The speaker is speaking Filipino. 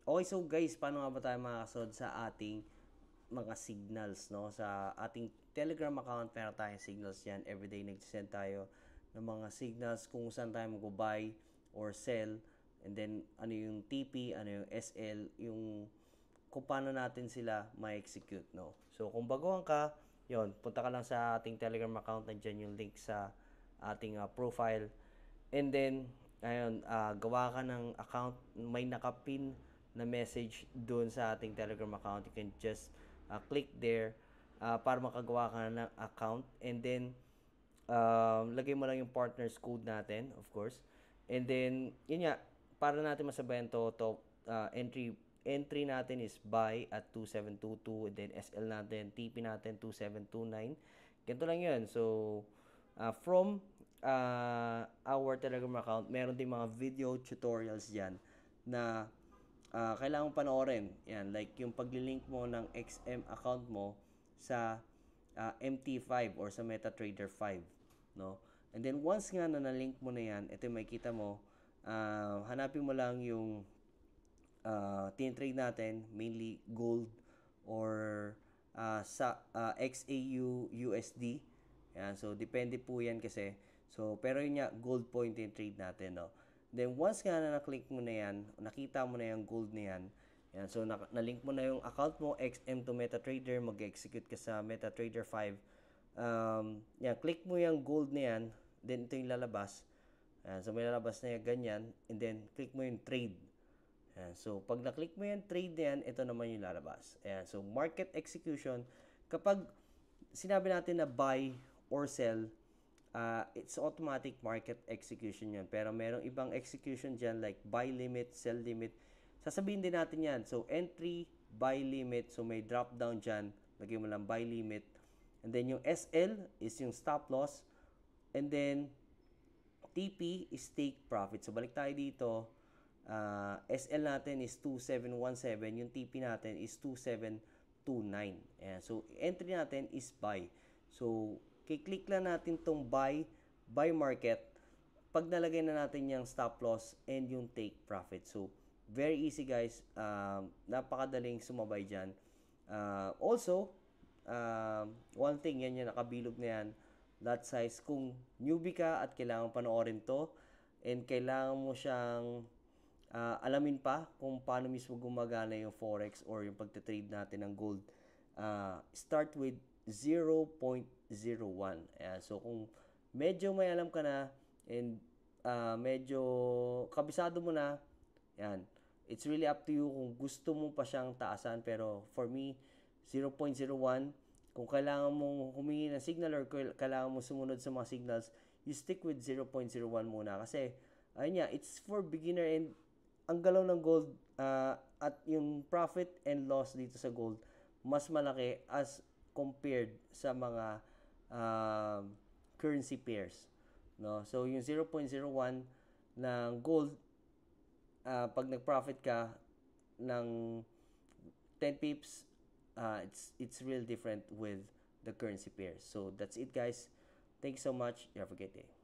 Okay, so guys, paano nga ba tayo makakasunod sa ating mga signals, no? Sa ating Telegram account, meron tayong signals yan. Everyday nagsisend tayo ng mga signals kung saan tayo mag-buy or sell. And then, ano yung TP, ano yung SL, yung kung paano natin sila ma-execute, no? So, kung baguhan ka, yon, punta ka lang sa ating Telegram account, nandiyan yung link sa ating profile. And then, ayun, gawa ka ng account, may nakapin na message doon sa ating Telegram account. You can just click there para makagawa ka ng account. And then, lagay mo lang yung partners code natin, of course. And then, yun nga, para natin masabayan to entry natin is buy at 2722, and then SL natin, TP natin 2729. Ganito lang yun. So, from our Telegram account, meron din mga video tutorials dyan na kailangan panoorin. Yan, like yung paglilink mo ng XM account mo sa MT5 or sa MetaTrader 5, no? And then once nga na na-link mo na yan, ito yung makikita mo, hanapin mo lang yung tin-trade natin, mainly gold or sa XAU USD. Yan, so depende po yan kasi. So pero yun nga, gold point tin-trade natin, no? Then once nga na na-click mo na yan, nakita mo na yung gold na yan, yan, so na-link mo na yung account mo XM to MetaTrader, mag-execute ka sa MetaTrader 5. Yan, click mo yung gold na yan, then ito yung lalabas. Yan, so may lalabas na yung ganyan, and then click mo yung trade. Ayan. So, pag na-click mo yung trade na yan, ito naman yung lalabas. Ayan. So, market execution, kapag sinabi natin na buy or sell, it's automatic market execution yan. Pero merong ibang execution dyan like buy limit, sell limit. Sasabihin din natin yan. So, entry, buy limit. So, may drop down dyan. Lagyan mo lang buy limit. And then, yung SL is yung stop loss. And then, TP is take profit. So, balik tayo dito. SL natin is 2717. Yung TP natin is 2729. Ayan. So, entry natin is buy. So, kiklik lang natin tong buy market. Pag nalagay na natin yung stop loss and yung take profit. So, very easy guys. Napakadaling sumabay dyan. Also, one thing, yan yung nakabilog na yan. Lot size, kung newbie ka at kailangan panoorin to, and kailangan mo siyang alamin pa kung paano mismo gumagana yung forex or yung pagte-trade natin ng gold, start with 0.01. So kung medyo may alam ka na and medyo kabisado mo na, yan, it's really up to you kung gusto mo pa siyang taasan. Pero for me, 0.01. Kung kailangan mong humingi ng signal or kailangan mo sumunod sa mga signals, you stick with 0.01 muna. Kasi, ayun nga, it's for beginner, and ang galaw ng gold at yung profit and loss dito sa gold, mas malaki as compared sa mga currency pairs. No? So, yung 0.01 ng gold, pag nag-profit ka ng 10 pips, it's real different with the currency pairs. So, that's it guys. Thank you so much. You have a great day.